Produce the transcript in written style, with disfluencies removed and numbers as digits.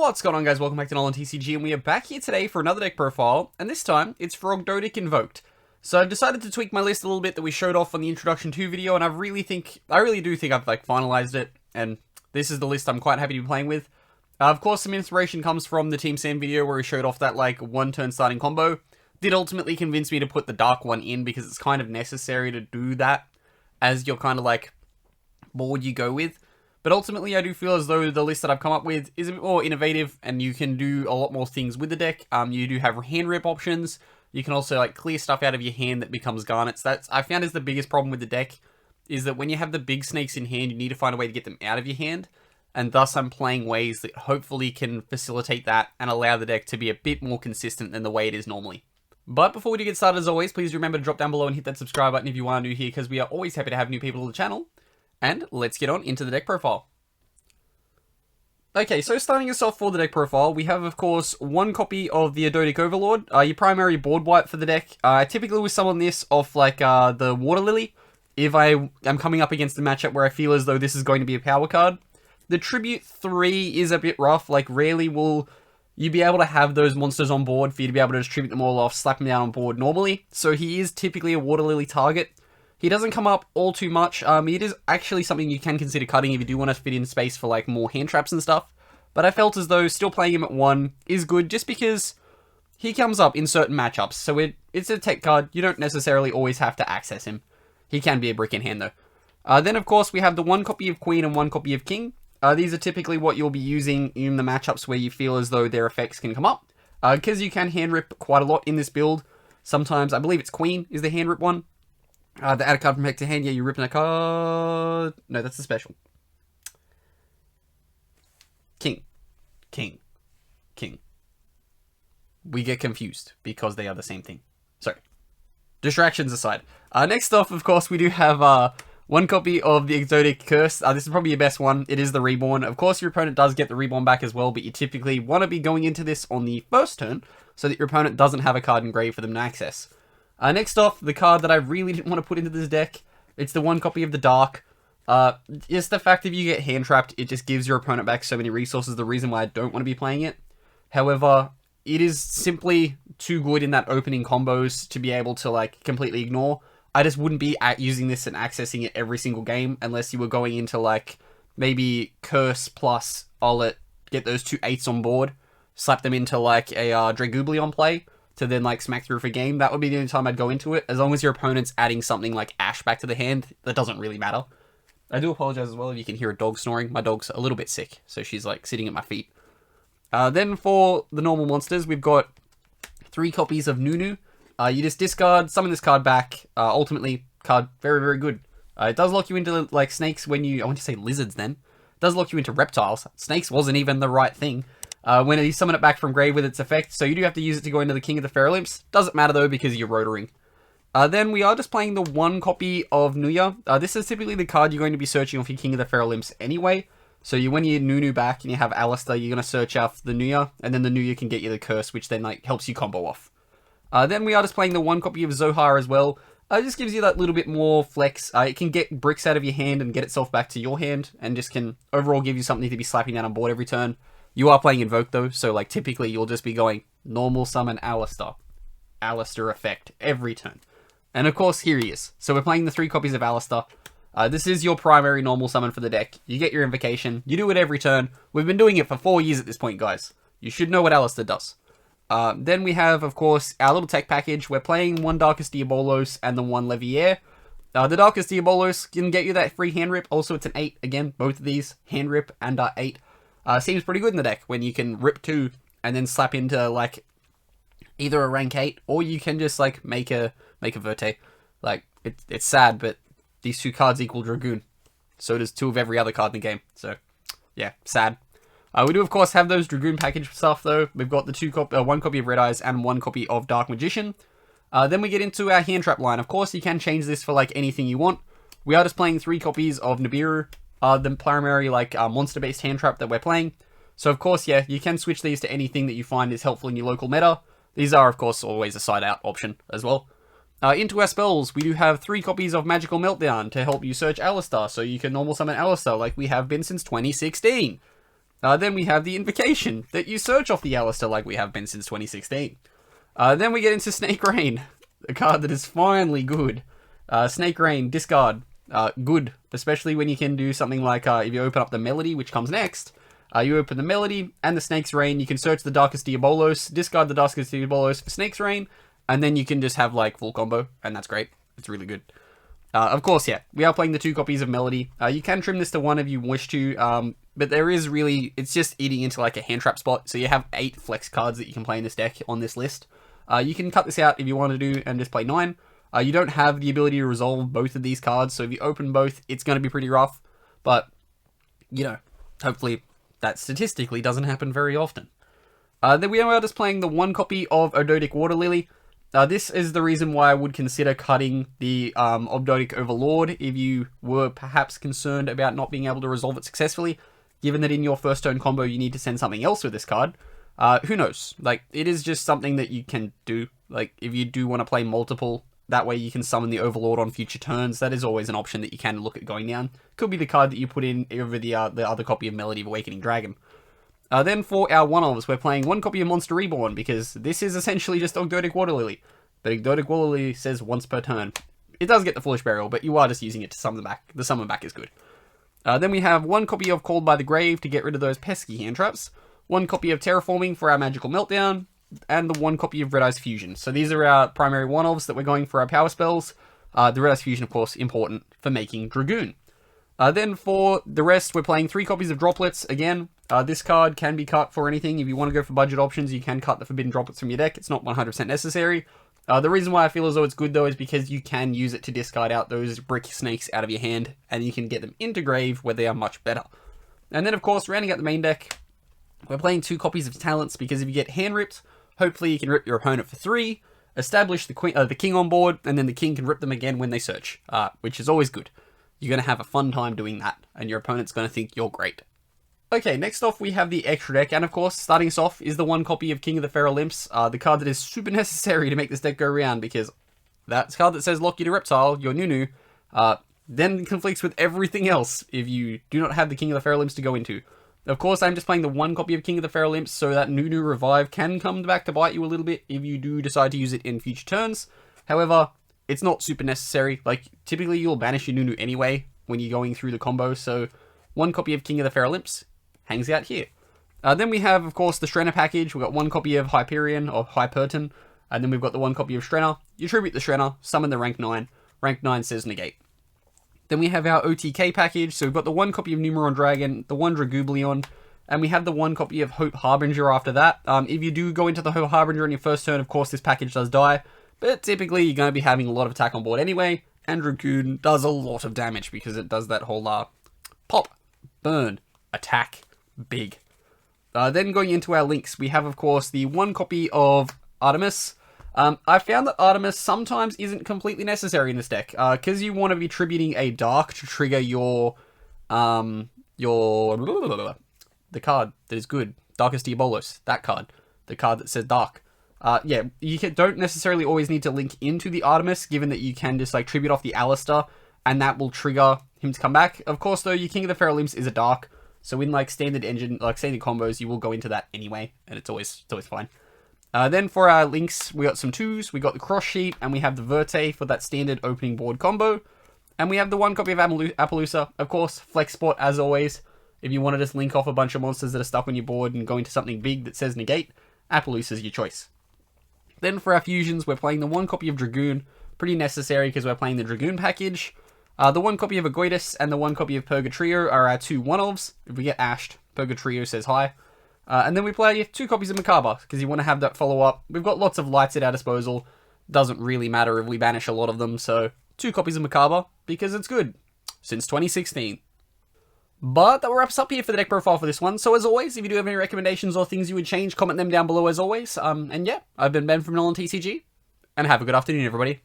What's going on, guys? Welcome back to NolanTCG, and we are back here today for another deck profile, and this time it's for Ogdoadic Invoked. So I've decided to tweak my list a little bit that we showed off on the Introduction 2 video, and I really do think I've finalized it, and this is the list I'm quite happy to be playing with. Of course, some inspiration comes from the Team Sam video where we showed off that one-turn starting combo. Did ultimately convince me to put the Dark one in because it's kind of necessary to do that as your kind of board you go with. But ultimately, I do feel as though the list that I've come up with is a bit more innovative, and you can do a lot more things with the deck. You do have hand rip options. You can also clear stuff out of your hand that becomes garnets. That's I found is the biggest problem with the deck, is that when you have the big snakes in hand, you need to find a way to get them out of your hand. And thus, I'm playing ways that hopefully can facilitate that and allow the deck to be a bit more consistent than the way it is normally. But before we do get started, as always, please remember to drop down below and hit that subscribe button if you are new here, because we are always happy to have new people on the channel. And let's get on into the deck profile. Okay, so starting us off for the deck profile, we have, of course, one copy of the Ogdoadic Overlord, your primary board wipe for the deck. I typically will summon this off, the Water Lily, if I am coming up against a matchup where I feel as though this is going to be a power card. The Tribute 3 is a bit rough, rarely will you be able to have those monsters on board for you to be able to distribute them all off, slap them down on board normally, so he is typically a Water Lily target. He doesn't come up all too much. It is actually something you can consider cutting if you do want to fit in space for more hand traps and stuff. But I felt as though still playing him at 1 is good just because he comes up in certain matchups. So it's a tech card. You don't necessarily always have to access him. He can be a brick in hand though. Then of course we have the 1 copy of Queen and 1 copy of King. These are typically what you'll be using in the matchups where you feel as though their effects can come up. Because you can hand rip quite a lot in this build. Sometimes, I believe it's Queen is the hand rip one. The add a card from deck to hand, yeah, you're ripping a card. No, that's the special. King. We get confused because they are the same thing. Sorry. Distractions aside. Next off, of course, we do have 1 copy of the Ogdoadic Curse. This is probably your best one. It is the Reborn. Of course, your opponent does get the Reborn back as well, but you typically want to be going into this on the first turn so that your opponent doesn't have a card engraved for them to access. Next off, the card that I really didn't want to put into this deck. It's the 1 copy of the Dark. Just the fact that if you get hand trapped, it just gives your opponent back so many resources, the reason why I don't want to be playing it. However, it is simply too good in that opening combos to be able to completely ignore. I just wouldn't be using this and accessing it every single game unless you were going into maybe Curse plus get those 2 8s on board, slap them into a Dragoobly on play to then smack through for game. That would be the only time I'd go into it. As long as your opponent's adding something like Ash back to the hand, that doesn't really matter. I do apologize as well if you can hear a dog snoring. My dog's a little bit sick, so she's sitting at my feet. Then for the normal monsters, we've got 3 copies of Nunu. You just discard, summon this card back. Ultimately, card very, very good. It does lock you into snakes when you, I want to say lizards then. It does lock you into reptiles. Snakes wasn't even the right thing. When you summon it back from grave with its effect, so you do have to use it to go into the King of the Feralymphs. Doesn't matter though because you're rotoring. Then we are just playing the 1 copy of Nuya. This is typically the card you're going to be searching off your King of the Feralymphs anyway. So when you Nunu back and you have Alistair, you're going to search out the Nuya, and then the Nuya can get you the Curse, which then helps you combo off. Then we are just playing the 1 copy of Zohar as well. It just gives you that little bit more flex. It can get bricks out of your hand and get itself back to your hand, and just can overall give you something to be slapping down on board every turn. You are playing Invoked though, so typically you'll just be going normal summon Alistair. Alistair effect every turn. And of course, here he is. So we're playing the 3 copies of Alistair. This is your primary normal summon for the deck. You get your invocation. You do it every turn. We've been doing it for 4 years at this point, guys. You should know what Alistair does. Then we have, of course, our little tech package. We're playing 1 Darkest Diabolos and the 1 Leviair. The Darkest Diabolos can get you that free hand rip. Also, it's an 8. Again, both of these, hand rip and 8. Seems pretty good in the deck when you can rip 2 and then slap into, either a rank 8, or you can just, make a Verte. It's sad, but these 2 cards equal Dragoon. So does 2 of every other card in the game. So, yeah, sad. We do, of course, have those Dragoon package stuff, though. We've got the 1 copy of Red Eyes and 1 copy of Dark Magician. Then we get into our hand trap line. Of course, you can change this for, anything you want. We are just playing 3 copies of Nibiru, the primary, monster-based hand trap that we're playing. So, of course, yeah, you can switch these to anything that you find is helpful in your local meta. These are, of course, always a side-out option as well. Into our spells, we do have 3 copies of Magical Meltdown to help you search Alistair, so you can normal summon Alistair like we have been since 2016. Then we have the Invocation, that you search off the Alistair like we have been since 2016. Then we get into Snake Rain, a card that is finally good. Snake Rain, discard, good, especially when you can do something like if you open up the Melody, which comes next. You open the Melody and the Snake's Rain, you can search the Darkest Diabolos, discard the Darkest Diabolos for Snake's Rain, and then you can just have like full combo, and that's great. It's really good. Of course, yeah, we are playing the 2 copies of Melody. You can trim this to 1 if you wish to, but there is really, it's just eating into like a hand trap spot, so you have 8 flex cards that you can play in this deck on this list. You can cut this out if you want to do and just play 9. You don't have the ability to resolve both of these cards, so if you open both, it's going to be pretty rough, but, you know, hopefully that statistically doesn't happen very often. Then we are just playing the 1 copy of Ogdoadic Water Lily. This is the reason why I would consider cutting the Ogdoadic Overlord if you were perhaps concerned about not being able to resolve it successfully, given that in your first turn combo you need to send something else with this card. Who knows? Like, it is just something that you can do. Like, if you do want to play multiple, that way you can summon the Overlord on future turns. That is always an option that you can look at going down. Could be the card that you put in over the other copy of Melody of Awakening Dragon. Then for our one-offs, we're playing 1 copy of Monster Reborn, because this is essentially just Ogdoadic Water Lily. But Ogdoadic Water Lily says once per turn. It does get the Foolish Burial, but you are just using it to summon back. The summon back is good. Then we have 1 copy of Called by the Grave to get rid of those pesky hand traps, 1 copy of Terraforming for our Magical Meltdown, and the 1 copy of Red Eyes Fusion. So these are our primary one-offs that we're going for our power spells. The Red Eyes Fusion, of course, important for making Dragoon. Then for the rest, we're playing 3 copies of Droplets. Again, this card can be cut for anything. If you want to go for budget options, you can cut the Forbidden Droplets from your deck. It's not 100% necessary. The reason why I feel as though it's good, though, is because you can use it to discard out those brick snakes out of your hand, and you can get them into grave where they are much better. And then, of course, rounding out the main deck, we're playing 2 copies of Talents, because if you get hand ripped, hopefully you can rip your opponent for 3, establish the king on board, and then the king can rip them again when they search, which is always good. You're going to have a fun time doing that, and your opponent's going to think you're great. Okay, next off we have the extra deck, and of course, starting us off is the 1 copy of King of the Feral Imps, the card that is super necessary to make this deck go round, because that card that says lock you to Reptile, your Nunu, then conflicts with everything else if you do not have the King of the Feral Imps to go into. Of course, I'm just playing the 1 copy of King of the Feral Imps, so that Nunu Revive can come back to bite you a little bit if you do decide to use it in future turns. However, it's not super necessary. Like, typically you'll banish your Nunu anyway when you're going through the combo, so 1 copy of King of the Feral Imps hangs out here. Then we have, of course, the Strenna package. We've got 1 copy of Hyperion, or Hyperton, and then we've got the 1 copy of Strenna. You tribute the Strenna, summon the rank 9. Rank 9 says negate. Then we have our OTK package, so we've got the 1 copy of Numeron Dragon, the 1 Dragooblion, and we have the 1 copy of Hope Harbinger after that. If you do go into the Hope Harbinger on your first turn, of course, this package does die, but typically you're going to be having a lot of attack on board anyway, and Dragoon does a lot of damage because it does that whole pop, burn, attack, big. Then going into our links, we have, of course, the 1 copy of Artemis. I found that Artemis sometimes isn't completely necessary in this deck, because you want to be tributing a Dark to trigger the card that is good, Darkest Diabolos, that card, the card that says Dark. Yeah, you don't necessarily always need to link into the Artemis, given that you can just, like, tribute off the Alistair, and that will trigger him to come back. Of course, though, your King of the Feral Imps is a Dark, so in, like, standard combos, you will go into that anyway, and it's always fine. Then for our links, we got some 2s, we got the Cross Sheet, and we have the Verte for that standard opening board combo, and we have the 1 copy of Appaloosa, of course, Flex Spot as always. If you want to just link off a bunch of monsters that are stuck on your board and go into something big that says negate, Appaloosa is your choice. Then for our fusions, we're playing the 1 copy of Dragoon, pretty necessary because we're playing the Dragoon package. The 1 copy of Agoitis and the 1 copy of Purgatrio are our 2 one-offs. If we get ashed, Purgatrio says hi. And then we play 2 copies of Macabre, because you want to have that follow-up. We've got lots of lights at our disposal. Doesn't really matter if we banish a lot of them, so 2 copies of Macabre, because it's good. Since 2016. But that wraps up here for the deck profile for this one. So as always, if you do have any recommendations or things you would change, comment them down below as always. And yeah, I've been Ben from NolanTCG, and have a good afternoon, everybody.